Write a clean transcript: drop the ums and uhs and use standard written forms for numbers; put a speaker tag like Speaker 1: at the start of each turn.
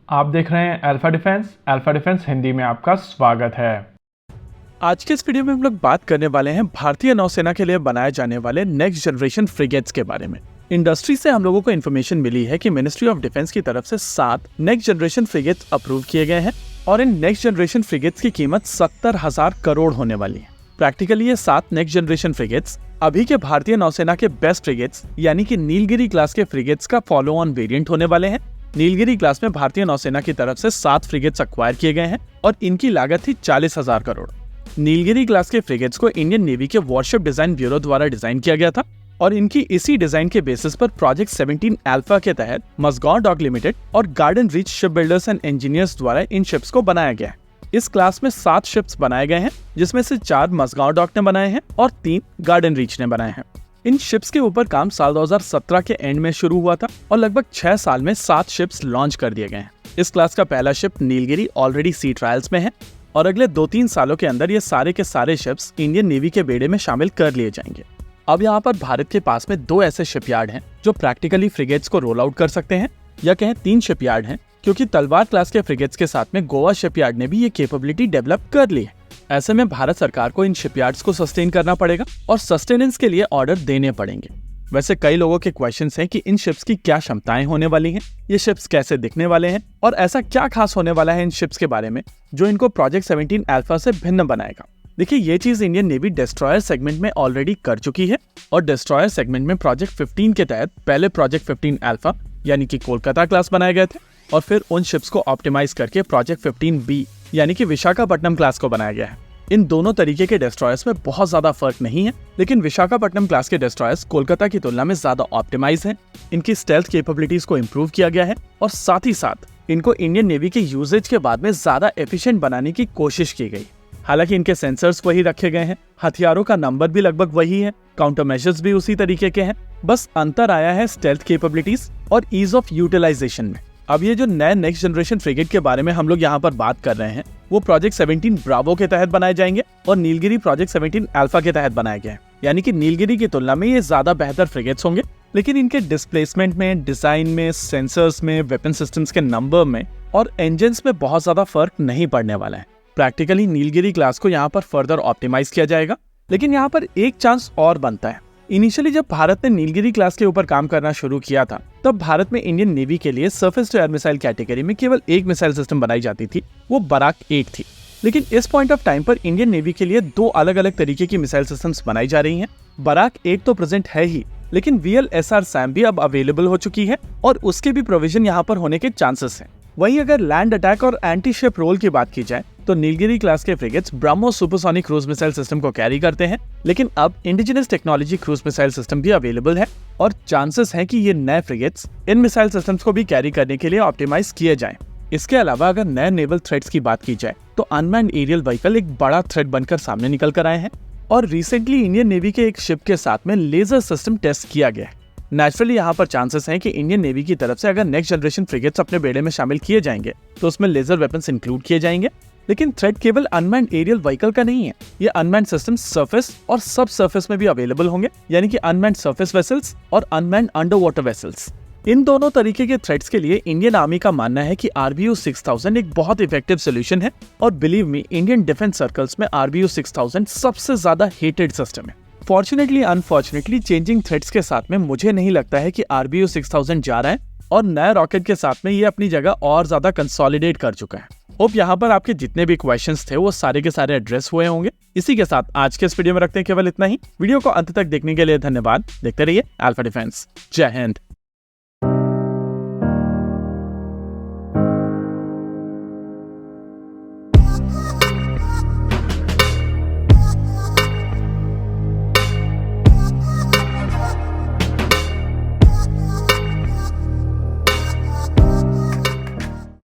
Speaker 1: आप देख रहे हैं अल्फा डिफेंस हिंदी में आपका स्वागत है।
Speaker 2: आज के इस वीडियो में हम लोग बात करने वाले हैं भारतीय नौसेना के लिए बनाए जाने वाले नेक्स्ट जनरेशन फ्रिगेट्स के बारे में। इंडस्ट्री से हम लोगों को इन्फॉर्मेशन मिली है कि मिनिस्ट्री ऑफ डिफेंस की तरफ से 7 नेक्स्ट जनरेशन फ्रिगेट्स अप्रूव किए गए हैं और इन नेक्स्ट जनरेशन फ्रिगेट्स की कीमत 70,000 करोड़ होने वाली है। प्रैक्टिकली ये 7 नेक्स्ट जनरेशन फ्रिगेट्स अभी के भारतीय नौसेना के बेस्ट फ्रिगेट्स यानी कि नीलगिरी क्लास के फ्रिगेट्स का फॉलो ऑन वेरिएंट होने वाले हैं। नीलगिरी क्लास में भारतीय नौसेना की तरफ से 7 फ्रिगेट्स अक्वायर किए गए हैं और इनकी लागत थी 40,000 करोड़। नीलगिरी क्लास के फ्रिगेट्स को इंडियन नेवी के वॉरशिप डिजाइन ब्यूरो द्वारा डिजाइन किया गया था और इनकी इसी डिजाइन के बेसिस पर प्रोजेक्ट 17 अल्फा के तहत मजगांव डॉक लिमिटेड और garden reach ship builders and engineers द्वारा इन शिप्स को बनाया गया है। इस क्लास में 7 शिप्स बनाए गए हैं, जिसमें से 4 मजगांव डॉक ने बनाए हैं और 3 गार्डन रीच ने बनाए हैं। इन शिप्स के ऊपर काम साल 2017 के एंड में शुरू हुआ था और लगभग 6 साल में 7 शिप्स लॉन्च कर दिए गए हैं। इस क्लास का पहला शिप नीलगिरी ऑलरेडी सी ट्रायल्स में है और अगले 2-3 सालों के अंदर ये सारे के सारे शिप्स इंडियन नेवी के बेड़े में शामिल कर लिए जाएंगे। अब यहाँ पर भारत के पास में 2 ऐसे शिपयार्ड हैं जो प्रैक्टिकली फ्रिगेट्स को रोल आउट कर सकते हैं, या कहें 3 शिपयार्ड हैं, क्योंकि तलवार क्लास के फ्रिगेट्स के साथ में गोवा शिपयार्ड ने भी ये कैपेबिलिटी डेवलप कर ली है। ऐसे में भारत सरकार को इन शिपयार्ड्स को सस्टेन करना पड़ेगा और सस्टेनेंस के लिए ऑर्डर देने पड़ेंगे। वैसे कई लोगों के क्वेश्चंस हैं कि इन शिप्स की क्या क्षमताएं होने वाली हैं, ये शिप्स कैसे दिखने वाले हैं और ऐसा क्या खास होने वाला है इन शिप्स के बारे में जो इनको प्रोजेक्ट 17 अल्फा से भिन्न बनाएगा। देखिए, ये चीज इंडियन नेवी डिस्ट्रॉयर सेगमेंट में ऑलरेडी कर चुकी है और डिस्ट्रॉयर सेगमेंट में प्रोजेक्ट 15 के तहत पहले प्रोजेक्ट 15 अल्फा यानी कि कोलकाता क्लास बनाए गए थे और फिर उन शिप्स को ऑप्टिमाइज करके प्रोजेक्ट 15B यानी कि विशाखापट्टनम क्लास को बनाया गया है। इन दोनों तरीके के डिस्ट्रॉयर्स में बहुत ज्यादा फर्क नहीं है, लेकिन विशाखापट्टनम क्लास के डिस्ट्रॉयर्स कोलकाता की तुलना में ज्यादा ऑप्टिमाइज हैं। इनकी स्टेल्थ कैपेबिलिटीज को इंप्रूव किया गया है और साथ ही साथ इनको इंडियन नेवी के यूजेज के बाद में ज्यादा एफिशिएंट बनाने की कोशिश की गई। हालांकि इनके सेंसर्स वही रखे गए हैं, हथियारों का नंबर भी लगभग वही है, काउंटर मेजर्स भी उसी तरीके के हैं, बस अंतर आया है स्टेल्थ कैपेबिलिटीज और ईज ऑफ यूटिलाइजेशन में। अब ये जो नए नेक्स्ट जनरेशन फ्रिगेट के बारे में हम लोग यहाँ पर बात कर रहे हैं वो प्रोजेक्ट 17 ब्रावो के तहत बनाए जाएंगे और नीलगिरी प्रोजेक्ट 17 अल्फा के तहत बनाया गया है। यानी कि नीलगिरी की तुलना में ये ज्यादा बेहतर फ्रिगेट्स होंगे, लेकिन इनके डिस्प्लेसमेंट में, डिजाइन में, सेंसर्स में, वेपन सिस्टम्स के नंबर में और इंजन्स में बहुत ज्यादा फर्क नहीं पड़ने वाला है। प्रैक्टिकली नीलगिरी क्लास को यहाँ पर फर्दर ऑप्टिमाइज किया जाएगा, लेकिन यहाँ पर एक चांस और बनता है। इनिशियली जब भारत ने नीलगिरी क्लास के ऊपर काम करना शुरू किया था, तब भारत में इंडियन नेवी के लिए surface to air missile category में केवल एक मिसाइल सिस्टम बनाई जाती थी, वो बराक 8 थी। लेकिन इस पॉइंट ऑफ टाइम पर इंडियन नेवी के लिए 2 अलग अलग तरीके की मिसाइल सिस्टम्स बनाई जा रही हैं। बराक 8 तो प्रेजेंट है ही, लेकिन VLSR SAM भी अब अवेलेबल हो चुकी है और उसके भी प्रोविजन यहाँ पर होने के चांसेस हैं। वहीं अगर लैंड अटैक और एंटी शिप रोल की बात की जाए तो नीलगिरी क्लास के frigates BrahMos supersonic cruise missile system को कैरी करते हैं, लेकिन अब indigenous technology cruise missile system भी अवेलेबल है और चांसेस हैं कि ये नए फ्रिगेट्स इन मिसाइल सिस्टम्स को भी कैरी करने के लिए ऑप्टिमाइज किए जाएं। इसके अलावा अगर नए नेवल थ्रेट्स की बात की जाए तो अनमैन्ड एरियल व्हीकल एक बड़ा थ्रेट बनकर सामने निकल कर आए हैं और रिसेंटली इंडियन नेवी के एक शिप के साथ में लेजर सिस्टम टेस्ट किया गया है। नेचुरली यहाँ पर चांसेस हैं कि इंडियन नेवी की तरफ से अगर नेक्स्ट जनरेशन फ्रिगेट्स अपने बेड़े में शामिल किए जाएंगे तो उसमें लेजर वेपन्स इंक्लूड किए जाएंगे। लेकिन थ्रेट केवल अनमैन्ड एरियल व्हीकल का नहीं है, ये अनमैन्ड सिस्टम सरफेस और सब सरफेस में भी अवेलेबल होंगे, यानी कि अनमैन्ड सरफेस वेसल्स और अनमैन्ड अंडर वाटर वेसल्स। इन दोनों तरीके के थ्रेट्स के लिए इंडियन आर्मी का मानना है कि RBU 6000 एक बहुत इफेक्टिव सोल्यूशन है और believe me, Indian defence circles में RBU 6000 सबसे ज्यादा हेटेड सिस्टम है। फॉर्चुनेटली अनफॉर्चुनेटली चेंजिंग थ्रेट्स के साथ में मुझे नहीं लगता है कि RBU 6000 जा रहा है और नए रॉकेट के साथ में ये अपनी जगह और ज्यादा कंसोलिडेट कर चुका है। होप यहाँ पर आपके जितने भी क्वेश्चंस थे वो सारे के सारे एड्रेस हुए होंगे। इसी के साथ आज के इस वीडियो में रखते हैं केवल इतना ही। वीडियो को अंत तक देखने के लिए धन्यवाद। देखते रहिए अल्फा डिफेंस। जय हिंद।